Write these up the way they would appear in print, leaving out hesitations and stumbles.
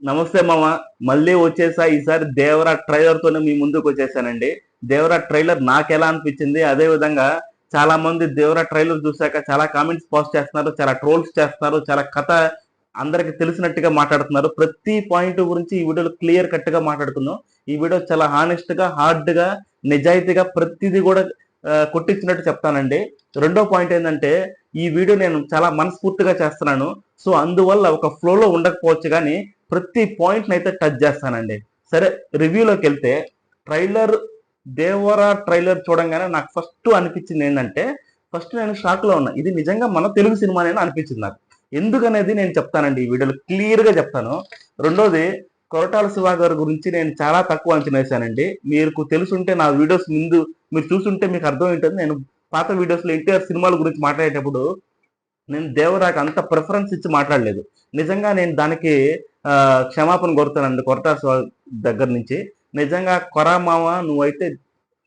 నమస్తే మామ. మళ్ళీ వచ్చేసా. ఈసారి దేవరా ట్రైలర్ తోనే మీ ముందుకు వచ్చేసానండి. దేవరా ట్రైలర్ నాకు ఎలా అనిపించింది, అదే విధంగా చాలా మంది దేవరా ట్రైలర్ చూశాక చాలా కామెంట్స్ పోస్ట్ చేస్తున్నారు, చాలా ట్రోల్స్ చేస్తున్నారు, చాలా కథ అందరికి తెలిసినట్టుగా మాట్లాడుతున్నారు. ప్రతి పాయింట్ గురించి ఈ వీడియోలో క్లియర్ కట్ గా మాట్లాడుకుందాం. ఈ వీడియో చాలా హానెస్ట్ గా, హార్డ్ గా, నిజాయితీగా ప్రతిదీ కూడా కొట్టించినట్టు చెప్తానండి. రెండో పాయింట్ ఏంటంటే, ఈ వీడియో నేను చాలా మనస్ఫూర్తిగా చేస్తున్నాను. సో అందువల్ల ఒక ఫ్లోలో ఉండకపోవచ్చు, కానీ ప్రతి పాయింట్ అయితే టచ్ చేస్తానండి. సరే, రివ్యూలోకి వెళ్తే, ట్రైలర్ దేవరా ట్రైలర్ చూడంగానే నాకు ఫస్ట్ అనిపించింది ఏంటంటే, ఫస్ట్ నేను షాక్ లో ఉన్నా. ఇది నిజంగా మన తెలుగు సినిమానేనా అనిపించింది నాకు. ఎందుకనేది నేను చెప్తానండి, ఈ వీడియోలో క్లియర్ గా చెప్తాను. రెండోది, కొరటాల శివ గారి గురించి నేను చాలా తక్కువ అంచనా వేశానండి. మీకు తెలుసుంటే నా వీడియోస్ ముందు మీరు చూసుంటే మీకు అర్థం ఏంటంటే, నేను పాత వీడియోస్ లో ఎన్టీఆర్ సినిమాల గురించి మాట్లాడేటప్పుడు నేను దేవరాకి అంత ప్రిఫరెన్స్ ఇచ్చి మాట్లాడలేదు. నిజంగా నేను దానికి క్షమాపణ కోరుతానండి కొరటాల శివ దగ్గర నుంచి. నిజంగా కొరా మామ, నువ్వైతే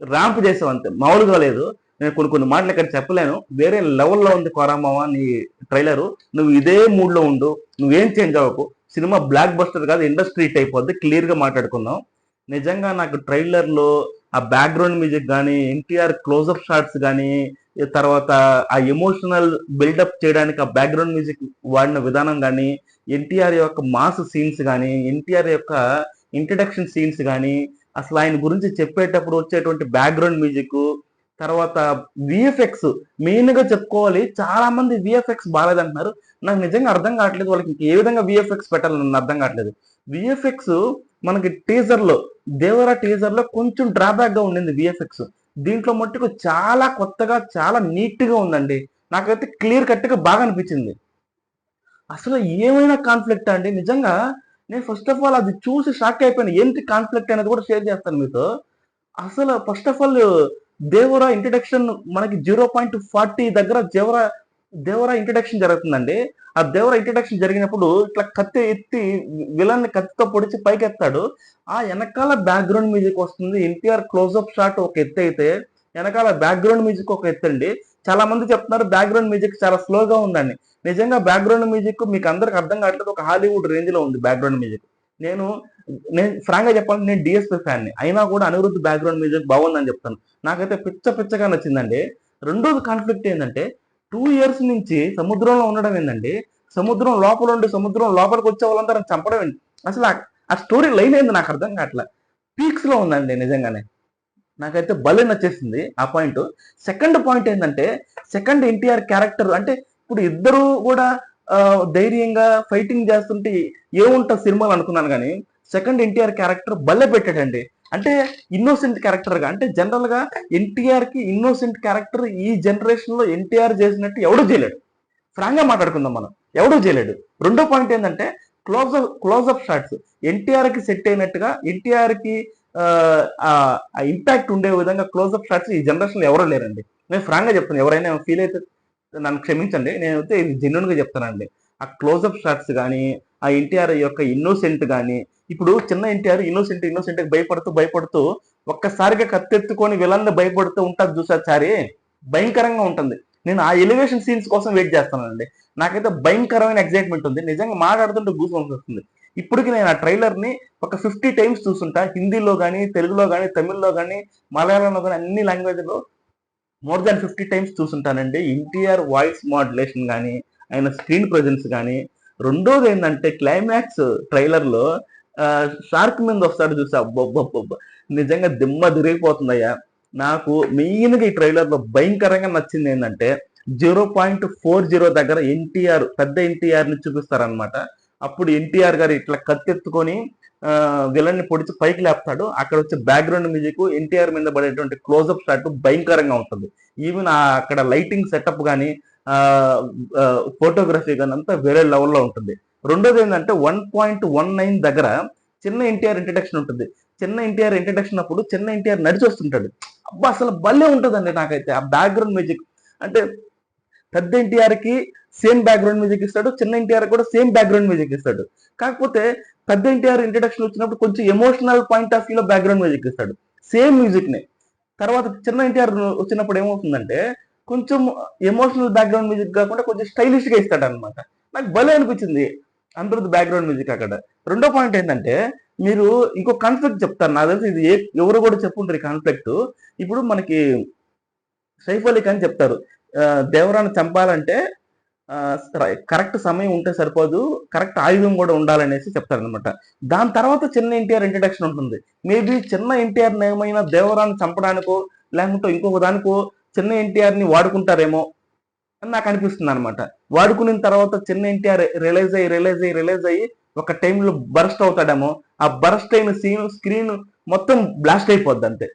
ర్యాంప్ చేసావు అంతే, మామూలుగా లేదు. నేను కొన్ని కొన్ని మాటలు ఇక్కడ చెప్పలేను. వేరే లెవెల్లో ఉంది కొరా మామ నీ ట్రైలరు. నువ్వు ఇదే మూడ్ లో ఉండు, నువ్వేం చేంజ్ అవ్వకు. సినిమా బ్లాక్ బస్టర్ కాదు, ఇండస్ట్రీ హిట్ అయిపోద్ది. క్లియర్ గా మాట్లాడుకుందాం. నిజంగా నాకు ట్రైలర్ లో ఆ బ్యాక్గ్రౌండ్ మ్యూజిక్ కానీ, ఎన్టీఆర్ క్లోజ్అప్ షాట్స్ కానీ, తర్వాత ఆ ఎమోషనల్ బిల్డప్ చేయడానికి ఆ బ్యాక్గ్రౌండ్ మ్యూజిక్ వాడిన విధానం కానీ, ఎన్టీఆర్ యొక్క మాస్ సీన్స్ కానీ, ఎన్టీఆర్ యొక్క ఇంట్రడక్షన్ సీన్స్ కానీ, అసలు ఆయన గురించి చెప్పేటప్పుడు వచ్చేటువంటి బ్యాక్గ్రౌండ్ మ్యూజిక్, తర్వాత విఎఫ్ఎక్స్ మెయిన్ గా చెప్పుకోవాలి. చాలా మంది విఎఫ్ఎక్స్ బాగాలేదంటున్నారు. నాకు నిజంగా అర్థం కావట్లేదు, వాళ్ళకి ఏ విధంగా విఎఫ్ఎక్స్ పెట్టాలని నన్ను అర్థం కావట్లేదు. విఎఫ్ఎక్స్ మనకి టీజర్ లో, దేవరా టీజర్ లో కొంచెం డ్రాబ్యాక్ గా ఉండింది విఎఫ్ఎక్స్. దీంట్లో మట్టుకు చాలా కొత్తగా, చాలా నీట్ గా ఉందండి. నాకైతే క్లియర్ కట్ గా బాగా అనిపించింది. అసలు ఏమైనా కాన్ఫ్లిక్ట్ అండి నిజంగా. నేను ఫస్ట్ ఆఫ్ ఆల్ అది చూసి షాక్ అయిపోయాను. ఏంటి కాన్ఫ్లిక్ట్ అనేది కూడా షేర్ చేస్తాను మీతో. అసలు first of all Devara introduction మనకి 0.40 దగ్గర దేవరా దేవరా ఇంట్రడక్షన్ జరుగుతుందండి. ఆ దేవరా ఇంట్రడక్షన్ జరిగినప్పుడు ఇట్లా కత్తి ఎత్తి విలన్ ని కత్తితో పొడిచి పైకి ఎత్తాడు. ఆ వెనకాల బ్యాక్గ్రౌండ్ మ్యూజిక్ వస్తుంది. ఎన్టీఆర్ క్లోజ్అప్ షాట్ ఒక ఎత్తు అయితే, వెనకాల బ్యాక్గ్రౌండ్ మ్యూజిక్ ఒక ఎత్తు అండి. చాలా మంది చెప్తున్నారు బ్యాక్గ్రౌండ్ మ్యూజిక్ చాలా స్లోగా ఉందండి. నిజంగా బ్యాక్గ్రౌండ్ మ్యూజిక్ మీకు అందరికి అర్థం కావట్లేదు, ఒక హాలీవుడ్ రేంజ్ లో ఉంది బ్యాక్గ్రౌండ్ మ్యూజిక్. నేను నేను ఫ్రాంక్ గా చెప్పాలంటే నేను డిఎస్పీ ఫ్యాన్ ని అయినా కూడా అనిరుద్ధ్ బ్యాక్గ్రౌండ్ మ్యూజిక్ బాగుందని చెప్తాను. నాకైతే పిచ్చగా నచ్చిందండి. రెండోది కాన్ఫ్లిక్ట్ ఏంటంటే, 2 years నుంచి సముద్రంలో ఉండడం ఏందండి, సముద్రం లోపల ఉండి సముద్రం లోపలికి వచ్చే వాళ్ళందరూ చంపడం ఏంటి, అసలు ఆ స్టోరీ లైన్ ఏంది నాకు అర్థం కావట్లే. పీక్స్ లో ఉందండి నిజంగానే. నాకైతే భలే నచ్చేసింది ఆ పాయింట్. సెకండ్ పాయింట్ ఏంటంటే, సెకండ్ ఎన్టీఆర్ క్యారెక్టర్ అంటే, ఇప్పుడు ఇద్దరు కూడా ధైర్యంగా ఫైటింగ్ చేస్తుంటే ఏముంటుంది సినిమాలు అనుకున్నాను, కానీ సెకండ్ ఎన్టీఆర్ క్యారెక్టర్ భలే పెట్టాడండి. అంటే ఇన్నోసెంట్ క్యారెక్టర్ గా, అంటే జనరల్ గా ఎన్టీఆర్ కి ఇన్నోసెంట్ క్యారెక్టర్ ఈ జనరేషన్ లో ఎన్టీఆర్ చేసినట్టు ఎవడూ చేయలేడు. ఫ్రాంక్ గా మాట్లాడుకుందాం మనం, ఎవడూ చేయలేడు. రెండో పాయింట్ ఏంటంటే, క్లోజ్అప్ షాట్స్ ఎన్టీఆర్ కి సెట్ అయినట్టుగా, ఎన్టీఆర్ కి ఆ ఇంపాక్ట్ ఉండే విధంగా క్లోజ్అప్ షాట్స్ ఈ జనరేషన్ లో ఎవరో లేరండి. నేను ఫ్రాంక్ గా చెప్తాను, ఎవరైనా ఫీల్ అయితే నన్ను క్షమించండి, నేనైతే ఇది జెన్యున్ గా చెప్తానండి. ఆ క్లోజ్అప్ షాట్స్ కానీ, ఆ ఎన్టీఆర్ యొక్క ఇన్నోసెంట్ కానీ, ఇప్పుడు చిన్న ఎన్టీఆర్ ఇన్నోసెంట్ భయపడుతూ ఒక్కసారిగా కత్తెత్తుకొని విలన్ భయపడుతూ ఉంటుంది చూసారు చారి, భయంకరంగా ఉంటుంది. నేను ఆ ఎలివేషన్ సీన్స్ కోసం వెయిట్ చేస్తానండి. నాకైతే భయంకరమైన ఎగ్జైట్మెంట్ ఉంది. నిజంగా మాట్లాడుతుంటే గూస్ బంప్స్ వస్తుంది. ఇప్పటికి నేను ఆ ట్రైలర్ ని ఒక 50 times చూస్తుంటా. హిందీలో కానీ, తెలుగులో కానీ, తమిళ్లో కానీ, మలయాళంలో కానీ, అన్ని లాంగ్వేజ్ లో మోర్ దాన్ 50 times చూస్తుంటానండి. ఎన్టీఆర్ వాయిస్ మాడ్యులేషన్ కానీ, ఆయన స్క్రీన్ ప్రజెన్స్ కానీ. రెండోది ఏంటంటే, క్లైమాక్స్ ట్రైలర్ లో షార్క్ మీద వస్తాడు చూసా, అబ్బబ్బబ్బబ్బ, నిజంగా దిమ్మ తిరిగిపోతుందయ్యా. నాకు మెయిన్ గా ఈ ట్రైలర్ లో భయంకరంగా నచ్చింది ఏంటంటే, 0.40 దగ్గర ఎన్టీఆర్, పెద్ద ఎన్టీఆర్ ని చూపిస్తారనమాట. అప్పుడు ఎన్టీఆర్ గారు ఇట్లా కత్తెత్తుకొని విలన్ ని పొడిచి పైకి లేపుతాడు. అక్కడ వచ్చే బ్యాక్గ్రౌండ్ మ్యూజిక్, ఎన్టీఆర్ మీద పడేటువంటి క్లోజ్అప్ షాట్ భయంకరంగా ఉంటుంది. ఈవెన్ అక్కడ లైటింగ్ సెటప్ కానీ, ఫోటోగ్రఫీ కానీ అంతా వేరే లెవెల్లో ఉంటుంది. రెండోది ఏంటంటే, 1.19 దగ్గర చిన్న ఎన్టీఆర్ ఇంట్రడక్షన్ ఉంటుంది. చిన్న ఎన్టీఆర్ ఇంట్రడక్షన్ అప్పుడు చిన్న ఎన్టీఆర్ నడిచి వస్తుంటాడు. అబ్బా, అసలు భలే ఉంటుందండి. నాకైతే ఆ బ్యాక్గ్రౌండ్ మ్యూజిక్ అంటే, పెద్ద ఎన్టీఆర్ కి సేమ్ బ్యాక్గ్రౌండ్ మ్యూజిక్ ఇస్తాడు, చిన్న ఎన్టీఆర్ కూడా సేమ్ బ్యాక్గ్రౌండ్ మ్యూజిక్ ఇస్తాడు. కాకపోతే పెద్ద ఎన్టీఆర్ ఇంట్రడక్షన్ వచ్చినప్పుడు కొంచెం ఎమోషనల్ పాయింట్ ఆఫ్ వ్యూలో బ్యాక్గ్రౌండ్ మ్యూజిక్ ఇస్తాడు, సేమ్ మ్యూజిక్ ని. తర్వాత చిన్న ఎన్టీఆర్ వచ్చినప్పుడు ఏమవుతుందంటే, కొంచెం ఎమోషనల్ బ్యాక్గ్రౌండ్ మ్యూజిక్ కాకుండా కొంచెం స్టైలిష్ గా ఇస్తాడు అనమాట. నాకు భలే అనిపించింది. అనిరుద్ బ్యాక్గ్రౌండ్ మ్యూజిక్ అక్కడ. రెండో పాయింట్ ఏంటంటే, మీరు ఇంకో కాన్ఫ్లిక్ట్ చెప్తారు. నాకు తెలిసి ఇది ఎవరు కూడా చెప్పుంటారు ఈ కాన్ఫ్లిక్ట్. ఇప్పుడు మనకి సైఫ్ అలీ ఖాన్ చెప్తారు, దేవరాన్ని చంపాలంటే కరెక్ట్ సమయం ఉంటే సరిపోదు, కరెక్ట్ ఆయుధం కూడా ఉండాలనేసి చెప్తారనమాట. దాని తర్వాత చిన్న ఎన్టీఆర్ ఇంట్రడక్షన్ ఉంటుంది. మేబీ చిన్న ఎన్టీఆర్ ఏమైనా దేవరాన్ని చంపడానికో లేకుంటే ఇంకొక దానికో చిన్న ఎన్టీఆర్ ని వాడుకుంటారేమో అని నాకు అనిపిస్తుంది అనమాట. వాడుకున్న తర్వాత చిన్న ఎన్టీఆర్ రిలైజ్ అయ్యి ఒక టైంలో బరస్ట్ అవుతాడేమో. ఆ బరస్ట్ అయిన స్క్రీన్ మొత్తం బ్లాస్ట్ అయిపోద్ది అంతే.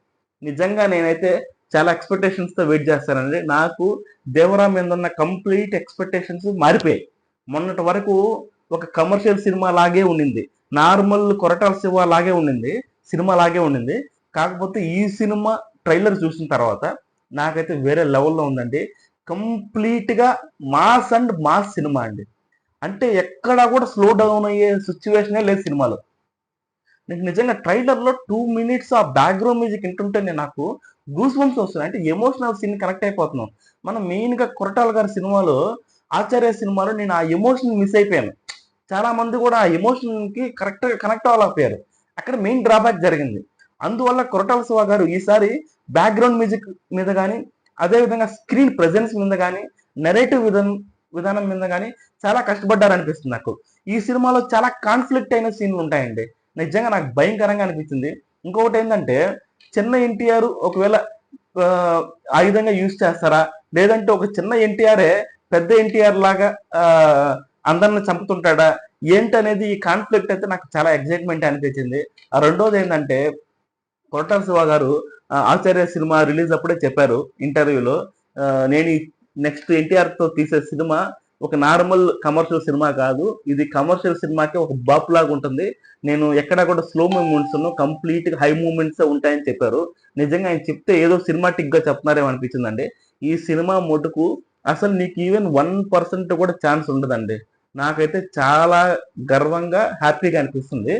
నిజంగా నేనైతే చాలా ఎక్స్పెక్టేషన్స్ తో వెయిట్ చేస్తానండి. నాకు దేవరా మీద ఉన్న కంప్లీట్ ఎక్స్పెక్టేషన్స్ మారిపోయాయి. మొన్నటి వరకు ఒక కమర్షియల్ సినిమా లాగే ఉండింది, నార్మల్ కొరటాల శివ లాగే ఉండింది, సినిమా లాగే ఉండింది. కాకపోతే ఈ సినిమా ట్రైలర్ చూసిన తర్వాత నాకైతే వేరే లెవెల్లో ఉందండి. కంప్లీట్ గా మాస్ అండ్ మాస్ సినిమా అండి. అంటే ఎక్కడా కూడా స్లో డౌన్ అయ్యే సిచ్యువేషనే లేదు సినిమాలో. నీకు నిజంగా ట్రైలర్ లో 2 minutes ఆ బ్యాక్గ్రౌండ్ మ్యూజిక్ వింటుంటేనే నాకు గూస్ బంప్స్ వస్తున్నాయి. అంటే ఎమోషనల్ సీన్ కనెక్ట్ అయిపోతున్నాం. మనం మెయిన్ గా కొరటాల గారి సినిమాలో, ఆచార్య సినిమాలో నేను ఆ ఎమోషన్ మిస్ అయిపోయాను. చాలా మంది కూడా ఆ ఎమోషన్ కి కరెక్ట్ గా కనెక్ట్ అవ్వలేకపోయారు. అక్కడ మెయిన్ డ్రాబ్యాక్ జరిగింది. అందువల్ల కొరటాల శివ గారు ఈసారి బ్యాక్గ్రౌండ్ మ్యూజిక్ మీద కానీ, అదే విధంగా స్క్రీన్ ప్రెజెన్స్ మీద కానీ, నెరేటివ్ విధానం మీద కానీ చాలా కష్టపడ్డారు అనిపిస్తుంది నాకు. ఈ సినిమాలో చాలా కాన్ఫ్లిక్ట్ అయిన సీన్లు ఉంటాయండి. నిజంగా నాకు భయంకరంగా అనిపించింది. ఇంకొకటి ఏంటంటే, చిన్న ఎన్టీఆర్ ఒకవేళ ఆ విధంగా యూజ్ చేస్తారా, లేదంటే ఒక చిన్న ఎన్టీఆరే పెద్ద ఎన్టీఆర్ లాగా అందరిని చంపుతుంటాడా ఏంటనేది ఈ కాన్ఫ్లిక్ట్ అయితే నాకు చాలా ఎక్సైట్మెంట్ అనిపించింది. ఆ రెండోది ఏంటంటే, కొరటాల శివ గారు ఆచార్య సినిమా రిలీజ్ అప్పుడే చెప్పారు ఇంటర్వ్యూలో, నేను నెక్స్ట్ ఎన్టీఆర్ తో తీసే సినిమా ఒక నార్మల్ కమర్షియల్ సినిమా కాదు, ఇది కమర్షియల్ సినిమాకి ఒక బాప్ లాగా ఉంటుంది, నేను ఎక్కడ కూడా స్లో మూమెంట్స్ కంప్లీట్ గా హై మూమెంట్స్ ఉంటాయని చెప్పారు. నిజంగా ఆయన చెప్తే ఏదో సినిమాటిక్ గా చెప్తున్నారేమో అనిపించిందండి. ఈ సినిమా మటుకు అసలు నీకు ఈవెన్ 1% కూడా ఛాన్స్ ఉండదండి. నాకైతే చాలా గర్వంగా హ్యాపీగా అనిపిస్తుంది.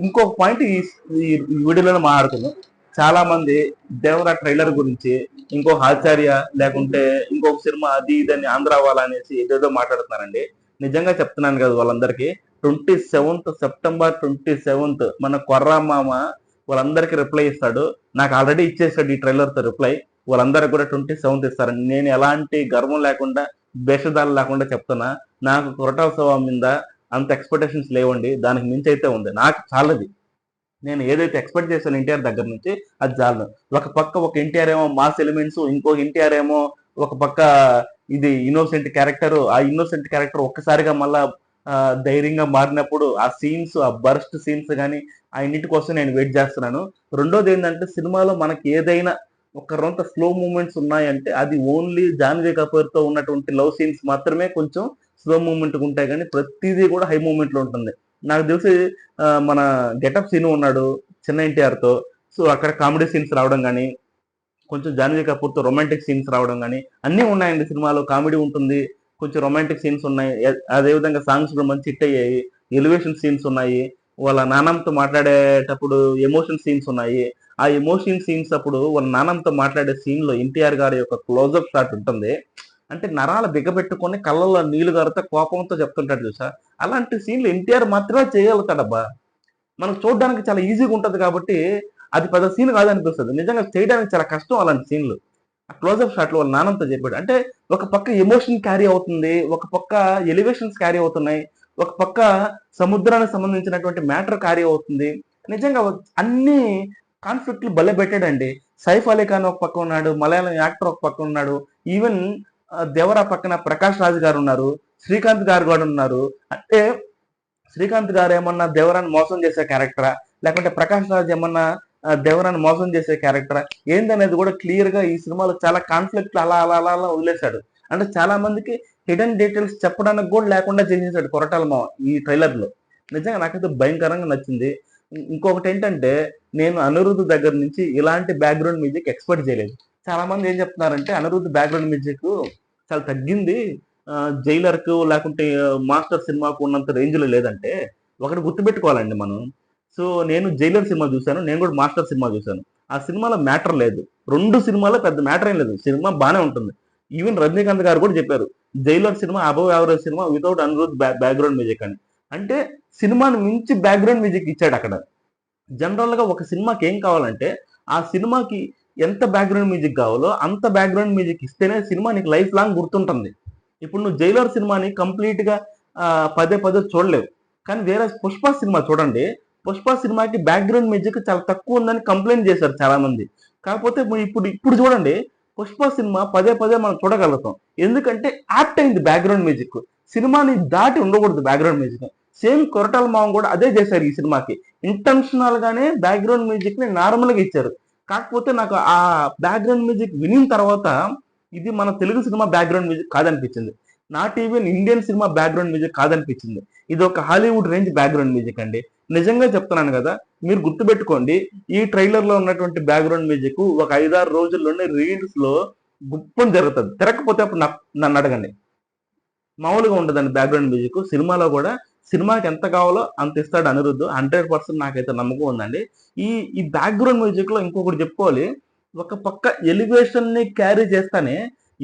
ఇంకొక పాయింట్ ఈ వీడియోలో మాట్లాడుతున్నాం. చాలా మంది దేవరా ట్రైలర్ గురించి ఇంకో ఆచార్య లేకుంటే ఇంకొక సినిమా అది ఇదని ఆంధ్ర వాళ్ళ అనేసి ఏదేదో మాట్లాడుతున్నారండి. నిజంగా చెప్తున్నాను కదా వాళ్ళందరికీ, 27th September 27th మన కొర్రా మామ వాళ్ళందరికీ రిప్లై ఇస్తాడు. నాకు ఆల్రెడీ ఇచ్చేసాడు ఈ ట్రైలర్ తో రిప్లై. వాళ్ళందరికీ కూడా 27th ఇస్తారండి. నేను ఎలాంటి గర్వం లేకుండా భేషదాలు లేకుండా చెప్తున్నా, నాకు కొరటాల శివ మీద అంత ఎక్స్పెక్టేషన్స్ లేవండి. దానికి మించి అయితే ఉంది. నాకు చాలది. నేను ఏదైతే ఎక్స్పెక్ట్ చేశాను ఎన్టీఆర్ దగ్గర నుంచి అది చాలు. ఒక పక్క ఒక ఎన్టీఆర్ ఏమో మాస్ ఎలిమెంట్స్, ఇంకో ఎన్టీఆర్ ఏమో ఒక పక్క ఇది ఇన్నోసెంట్ క్యారెక్టర్. ఆ ఇన్నోసెంట్ క్యారెక్టర్ ఒక్కసారిగా మళ్ళా ధైర్యంగా మారినప్పుడు ఆ సీన్స్, ఆ బర్స్ట్ సీన్స్ కానీ ఆ ఇంటి కోసం నేను వెయిట్ చేస్తున్నాను. రెండోది ఏంటంటే, సినిమాలో మనకి ఏదైనా ఒక రొంత స్లో మూమెంట్స్ ఉన్నాయంటే అది ఓన్లీ జాన్వీ కపూర్ తో ఉన్నటువంటి లవ్ సీన్స్ మాత్రమే కొంచెం స్లో మూమెంట్ ఉంటాయి, కానీ ప్రతిదీ కూడా హై మూమెంట్ లో ఉంటుంది. నాకు తెలిసి మన గెటప్ సీన్ ఉన్నాడు చిన్న ఎన్టీఆర్ తో, సో అక్కడ కామెడీ సీన్స్ రావడం కానీ, కొంచెం జాన్వీ కపూర్ తో రొమాంటిక్ సీన్స్ రావడం కానీ అన్నీ ఉన్నాయండి సినిమాలో. కామెడీ ఉంటుంది, కొంచెం రొమాంటిక్ సీన్స్ ఉన్నాయి, అదేవిధంగా సాంగ్స్ కూడా మంచి హిట్ అయ్యాయి, ఎలివేషన్ సీన్స్ ఉన్నాయి, వాళ్ళ నాన్నమ్మతో మాట్లాడేటప్పుడు ఎమోషన్ సీన్స్ ఉన్నాయి. ఆ ఎమోషన్ సీన్స్ అప్పుడు వాళ్ళ నాన్నమ్మతో మాట్లాడే సీన్ లో ఎన్టీఆర్ గారి యొక్క క్లోజ్అప్ షాట్ ఉంటుంది. అంటే నరాలు బిగబెట్టుకొని కళ్ళల్లో నీళ్లు గారితే కోపంతో చెప్తుంటాడు చూసా, అలాంటి సీన్లు ఎన్టీఆర్ మాత్రమే చేయగలుగుతాడబ్బా. మనకు చూడడానికి చాలా ఈజీగా ఉంటది కాబట్టి అది పెద్ద సీన్ కాదనిపిస్తుంది. నిజంగా చేయడానికి చాలా కష్టం అలాంటి సీన్లు. ఆ క్లోజ్అప్ షాట్ లో వాళ్ళ నాన్నంతో చెప్పాడు అంటే, ఒక పక్క ఎమోషన్ క్యారీ అవుతుంది, ఒక పక్క ఎలివేషన్స్ క్యారీ అవుతున్నాయి, ఒక పక్క సముద్రానికి సంబంధించినటువంటి మ్యాటర్ క్యారీ అవుతుంది. నిజంగా అన్ని కాన్ఫ్లిక్ట్లు భలే పెట్టాడండి. సైఫ్ అలీ ఖాన్ ఒక పక్క ఉన్నాడు, మలయాళం యాక్టర్ ఒక పక్క ఉన్నాడు, ఈవెన్ దేవరా పక్కన ప్రకాష్ రాజ్ గారు ఉన్నారు, శ్రీకాంత్ గారు కూడా ఉన్నారు. అంటే శ్రీకాంత్ గారు ఏమన్నా దేవరాన్ని మోసం చేసే క్యారెక్టరా, లేకుంటే ప్రకాష్ రాజ్ ఏమన్నా దేవరాన్ని మోసం చేసే క్యారెక్టరా ఏందనేది కూడా క్లియర్ గా ఈ సినిమాలో చాలా కాన్ఫ్లిక్ట్ అలా అలా అలా అలా వదిలేశాడు. అంటే చాలా మందికి హిడెన్ డీటెయిల్స్ చెప్పడానికి కూడా లేకుండా చేసేసాడు కొరటాల మావ ఈ ట్రైలర్ లో. నిజంగా నాకైతే భయంకరంగా నచ్చింది. ఇంకొకటి ఏంటంటే, నేను అనిరుద్ధ్ దగ్గర నుంచి ఇలాంటి బ్యాక్గ్రౌండ్ మ్యూజిక్ ఎక్స్పెక్ట్ చేయలేదు. చాలా మంది ఏం చెప్తున్నారంటే, అనిరుద్ధ్ బ్యాక్గ్రౌండ్ మ్యూజిక్ చాలా తగ్గింది, జైలర్ కు లేకుంటే మాస్టర్ సినిమాకు ఉన్నంత రేంజ్ లో లేదంటే, ఒకటి గుర్తుపెట్టుకోవాలండి మనం. సో నేను జైలర్ సినిమా చూశాను, నేను కూడా మాస్టర్ సినిమా చూశాను. ఆ సినిమాలో మ్యాటర్ లేదు. రెండు సినిమాలో పెద్ద మ్యాటర్ ఏం లేదు, సినిమా బానే ఉంటుంది. ఈవెన్ రజనీకాంత్ గారు కూడా చెప్పారు, Jailer cinema above average cinema without Anirudh background music అని. అంటే సినిమాని మించి బ్యాక్గ్రౌండ్ మ్యూజిక్ ఇచ్చాడు అక్కడ. జనరల్‌గా ఒక సినిమాకి ఏం కావాలంటే, ఆ సినిమాకి ఎంత బ్యాక్‌గ్రౌండ్ మ్యూజిక్ కావాలో అంత బ్యాక్‌గ్రౌండ్ మ్యూజిక్ ఇస్తేనే సినిమా నీకు లైఫ్ లాంగ్ గుర్తుంటుంది. ఇప్పుడు నువ్వు 'జైలర్' సినిమాని కంప్లీట్‌గా పదే పదే చూడలేవు. కానీ వేరే 'పుష్ప' సినిమా చూడండి. 'పుష్ప' సినిమాకి బ్యాక్‌గ్రౌండ్ మ్యూజిక్ చాలా తక్కువ ఉందని కంప్లెయింట్ చేశారు చాలామంది. కాకపోతే ఇప్పుడు చూడండి 'పుష్ప' సినిమా పదే పదే మనం చూడగలుగుతాం. ఎందుకంటే యాప్ట్ అయింది బ్యాక్‌గ్రౌండ్ మ్యూజిక్. సినిమాని దాటి ఉండకూడదు బ్యాక్‌గ్రౌండ్ మ్యూజిక్. సేమ్ 'కొరటాల మామ' కూడా అదే చేశారు ఈ సినిమాకి. ఇంటెన్షనల్ గానే బ్యాక్గ్రౌండ్ మ్యూజిక్ ని నార్మల్ గా ఇచ్చారు. కాకపోతే నాకు ఆ బ్యాక్గ్రౌండ్ మ్యూజిక్ వినిన తర్వాత ఇది మన తెలుగు సినిమా బ్యాక్గ్రౌండ్ మ్యూజిక్ కాదనిపించింది. Not even Indian cinema background music కాదనిపించింది. ఇది ఒక హాలీవుడ్ రేంజ్ బ్యాక్గ్రౌండ్ మ్యూజిక్ అండి. నిజంగా చెప్తున్నాను కదా, మీరు గుర్తుపెట్టుకోండి, ఈ ట్రైలర్ లో ఉన్నటువంటి బ్యాక్గ్రౌండ్ మ్యూజిక్ ఒక 5-6 రోజుల్లోనే రీల్స్ లో గుప్పని జరుగుతుంది. తిరగకపోతే అప్పుడు నన్ను అడగండి. మామూలుగా ఉండదండి బ్యాక్గ్రౌండ్ మ్యూజిక్. సినిమాలో కూడా సినిమాకి ఎంత కావాలో అంత ఇస్తాడు అనిరుద్ధ్. 100% నాకైతే నమ్మకం ఉందండి. ఈ ఈ బ్యాక్గ్రౌండ్ మ్యూజిక్ లో ఇంకొకటి చెప్పుకోవాలి. ఒక పక్క ఎలివేషన్ ని క్యారీ చేస్తానే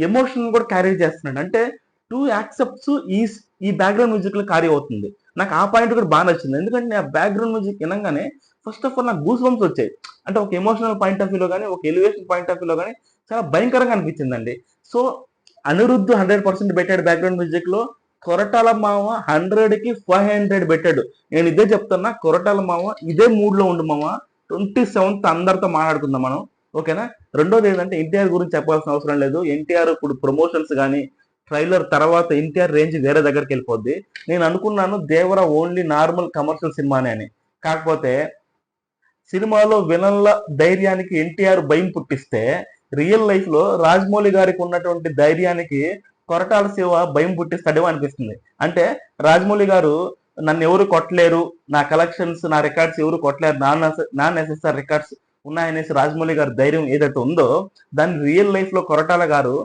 ఎమోషన్ కూడా క్యారీ చేస్తున్నాడు. అంటే టూ యాక్సెప్ట్స్ ఈ బ్యాక్గ్రౌండ్ మ్యూజిక్ లో క్యారీ అవుతుంది. నాకు ఆ పాయింట్ కూడా బాగా నచ్చింది. ఎందుకంటే ఆ బ్యాక్గ్రౌండ్ మ్యూజిక్ వినగానే ఫస్ట్ ఆఫ్ ఆల్ నాకు గూస్ బంప్స్ వచ్చాయి. అంటే ఒక ఎమోషనల్ పాయింట్ ఆఫ్ వ్యూలో కానీ, ఒక ఎలివేషన్ పాయింట్ ఆఫ్ వ్యూలో కానీ చాలా భయంకరంగా అనిపించిందండి. సో అనిరుద్ధ్ 100% పెట్టాడు బ్యాక్గ్రౌండ్ మ్యూజిక్ లో. కొరటాల మామ 100కి 500 పెట్టాడు. నేను ఇదే చెప్తున్నా, కొరటాల మామ ఇదే మూడ్ లో ఉండు మామ. 27th అందరితో మాట్లాడుకుందాం మనం, ఓకేనా? రెండోది ఏంటంటే ఎన్టీఆర్ గురించి చెప్పాల్సిన అవసరం లేదు. ఎన్టీఆర్ ఇప్పుడు ప్రమోషన్స్ కానీ ట్రైలర్ తర్వాత ఎన్టీఆర్ రేంజ్ వేరే దగ్గరికి వెళ్ళిపోద్ది. నేను అనుకున్నాను దేవర ఓన్లీ నార్మల్ కమర్షియల్ సినిమానే అని. కాకపోతే సినిమాలో విలన్ల ధైర్యానికి ఎన్టీఆర్ భయం పుట్టిస్తే రియల్ లైఫ్ లో రాజమౌళి గారికి ఉన్నటువంటి ధైర్యానికి కొరటాల శివ భయం పుట్టిస్తాడేమో అనిపిస్తుంది. అంటే రాజమౌళి గారు నన్ను ఎవరు కొట్టలేరు, నా కలెక్షన్స్ నా రికార్డ్స్ ఎవరు కొట్టలేరు, నాన్ నెసెసరీ రికార్డ్స్ ఉన్నాయనేసి రాజమౌళి గారి ధైర్యం ఏదైతే ఉందో దాన్ని రియల్ లైఫ్ లో కొరటాల గారు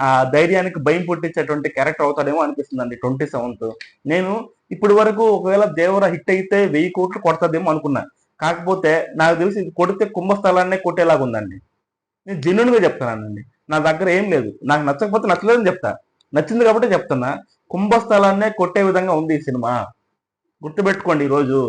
ఆ ధైర్యానికి భయం పుట్టించేటువంటి క్యారెక్టర్ అవుతాడేమో అనిపిస్తుందండి 27th. నేను ఇప్పటి వరకు ఒకవేళ దేవర హిట్ అయితే 1000 కోట్లు కొడతాదేమో అనుకున్నా. కాకపోతే నాకు తెలిసి ఇది కొడితే కుంభస్థలాన్నే కొట్టేలాగా ఉందండి. నేను జెన్యున్ గా చెప్తున్నానండి. నా దగ్గర ఏం లేదు. నాకు నచ్చకపోతే నచ్చలేదని చెప్తా. నచ్చింది కాబట్టి చెప్తున్నా. కుంభస్థలాన్నే కొట్టే విధంగా ఉంది ఈ సినిమా. గుర్తుపెట్టుకోండి ఈరోజు.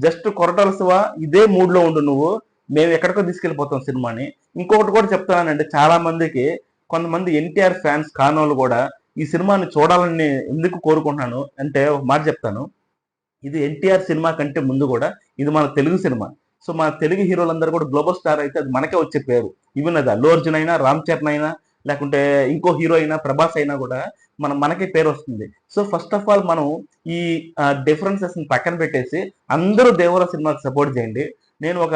జస్ట్ కొరటాల శివ ఇదే మూడ్ లో ఉండు నువ్వు. మేము ఎక్కడికో తీసుకెళ్లిపోతాం సినిమాని. ఇంకొకటి కూడా చెప్తానండి, చాలా మందికి కొంతమంది ఎన్టీఆర్ ఫ్యాన్స్ కానోళ్ళు కూడా ఈ సినిమాని చూడాలని ఎందుకు కోరుకుంటున్నాను అంటే ఒక మాట చెప్తాను. ఇది ఎన్టీఆర్ సినిమా కంటే ముందు కూడా ఇది మన తెలుగు సినిమా. సో మన తెలుగు హీరోలందరూ కూడా గ్లోబల్ స్టార్ అయితే అది మనకే వచ్చే పేరు. ఈవెన్ అది అల్లు అర్జున్ అయినా, రామ్ చరణ్ అయినా, లేకుంటే ఇంకో హీరో అయినా, ప్రభాస్ అయినా కూడా మనకే పేరు వస్తుంది. సో ఫస్ట్ ఆఫ్ ఆల్ మనం ఈ డిఫరెన్సెస్ పక్కన పెట్టేసి అందరూ దేవర సినిమాకి సపోర్ట్ చేయండి. నేను ఒక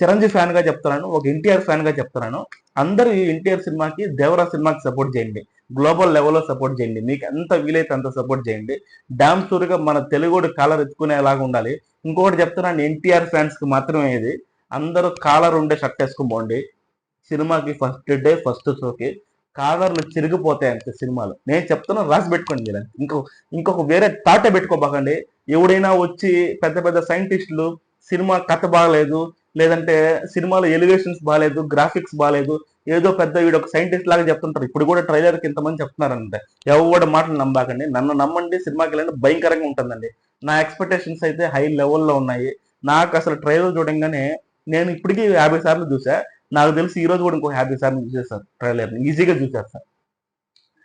చిరంజీవి ఫ్యాన్ గా చెప్తున్నాను, ఒక ఎన్టీఆర్ ఫ్యాన్ గా చెప్తున్నాను. అందరూ ఈ ఎన్టీఆర్ సినిమాకి, దేవరా సినిమాకి సపోర్ట్ చేయండి. గ్లోబల్ లెవెల్లో సపోర్ట్ చేయండి. మీకు ఎంత వీలైతే అంత సపోర్ట్ చేయండి. డామ్ షూర్గా మన తెలుగుడు కాలర్ ఎత్తుకునేలాగా ఉండాలి. ఇంకొకటి చెప్తున్నాను, ఎన్టీఆర్ ఫ్యాన్స్ కి మాత్రమే ఇది. అందరూ కాలర్ ఉండే షర్ట్ వేసుకుని పోండి. సినిమాకి ఫస్ట్ డే ఫస్ట్ షోకి కాలర్లు చిరిగిపోతాయి అంతే సినిమాలు. నేను చెప్తున్నా, రాసి పెట్టుకోండి మీరు. ఇంకొక వేరే థాటే పెట్టుకోబాకండి. ఎవడైనా వచ్చి పెద్ద పెద్ద సైంటిస్టులు సినిమా కథ బాగలేదు, లేదంటే సినిమాలో ఎలివేషన్స్ బాగాలేదు, గ్రాఫిక్స్ బాగాలేదు, ఏదో పెద్ద వీడు ఒక సైంటిస్ట్ లాగా చెప్తుంటారు. ఇప్పుడు కూడా ట్రైలర్ కి ఇంతమంది చెప్తున్నారంటే ఎవడ మాటలు నమ్మాకండి. నన్ను నమ్మండి, సినిమాకి వెళ్ళండి, భయంకరంగా ఉంటుందండి. నా ఎక్స్పెక్టేషన్స్ అయితే హై లెవెల్లో ఉన్నాయి. నాకు అసలు ట్రైలర్ చూడంగానే నేను ఇప్పటికీ 50 సార్లు చూసా. నాకు తెలిసి ఈ రోజు కూడా ఇంకో 50 సార్లు చూసేస్తాను ట్రైలర్, ఈజీగా చూసేస్తాను.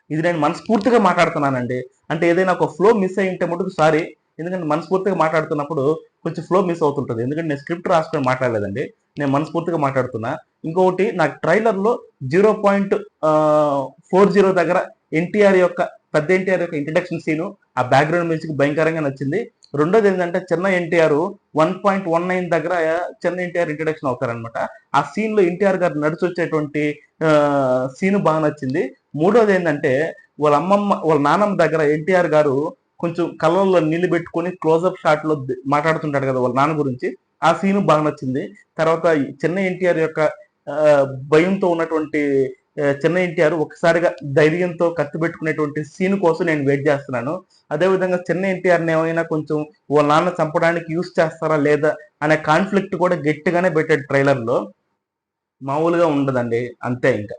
ఇది నేను మనస్ఫూర్తిగా మాట్లాడుతున్నానండి. అంటే ఏదైనా ఒక ఫ్లో మిస్ అయి ఉంటే మటుకు సారీ. ఎందుకంటే మనస్ఫూర్తిగా మాట్లాడుతున్నప్పుడు కొంచెం ఫ్లో మిస్ అవుతుంటుంది. ఎందుకంటే నేను స్క్రిప్ట్ రాసుకొని మాట్లాడలేదండి, నేను మనస్ఫూర్తిగా మాట్లాడుతున్నా. ఇంకొకటి, నాకు ట్రైలర్లో 0.40 దగ్గర ఎన్టీఆర్ యొక్క పెద్ద ఎన్టీఆర్ యొక్క ఇంట్రడక్షన్ సీను, ఆ బ్యాక్గ్రౌండ్ మ్యూజిక్ భయంకరంగా నచ్చింది. రెండోది ఏంటంటే చిన్న ఎన్టీఆర్ 1.19 దగ్గర చిన్న ఎన్టీఆర్ ఇంట్రడక్షన్ అవుతారనమాట. ఆ సీన్ లో ఎన్టీఆర్ గారు నడిచొచ్చేటువంటి సీన్ బాగా నచ్చింది. మూడోది ఏంటంటే వాళ్ళ నాన్నమ్మ దగ్గర ఎన్టీఆర్ గారు కొంచెం కళ్ళల్లో నీళ్లు పెట్టుకొని క్లోజ్అప్ షాట్ లో మాట్లాడుతుంటాడు కదా వాళ్ళ నాన్న గురించి. ఆ సీన్ బాగా నచ్చింది. తర్వాత చిన్న ఎన్టీఆర్ యొక్క భయంతో ఉన్నటువంటి చిన్న ఎన్టీఆర్ ఒకసారిగా ధైర్యంతో కత్తి పెట్టుకునేటువంటి సీన్ కోసం నేను వెయిట్ చేస్తున్నాను. అదేవిధంగా చిన్న ఎన్టీఆర్ని ఏమైనా కొంచెం వాళ్ళ నాన్న చంపడానికి యూస్ చేస్తారా లేదా అనే కాన్ఫ్లిక్ట్ కూడా గట్టిగానే పెట్టాడు ట్రైలర్ లో. మామూలుగా ఉండదండి, అంతే ఇంకా.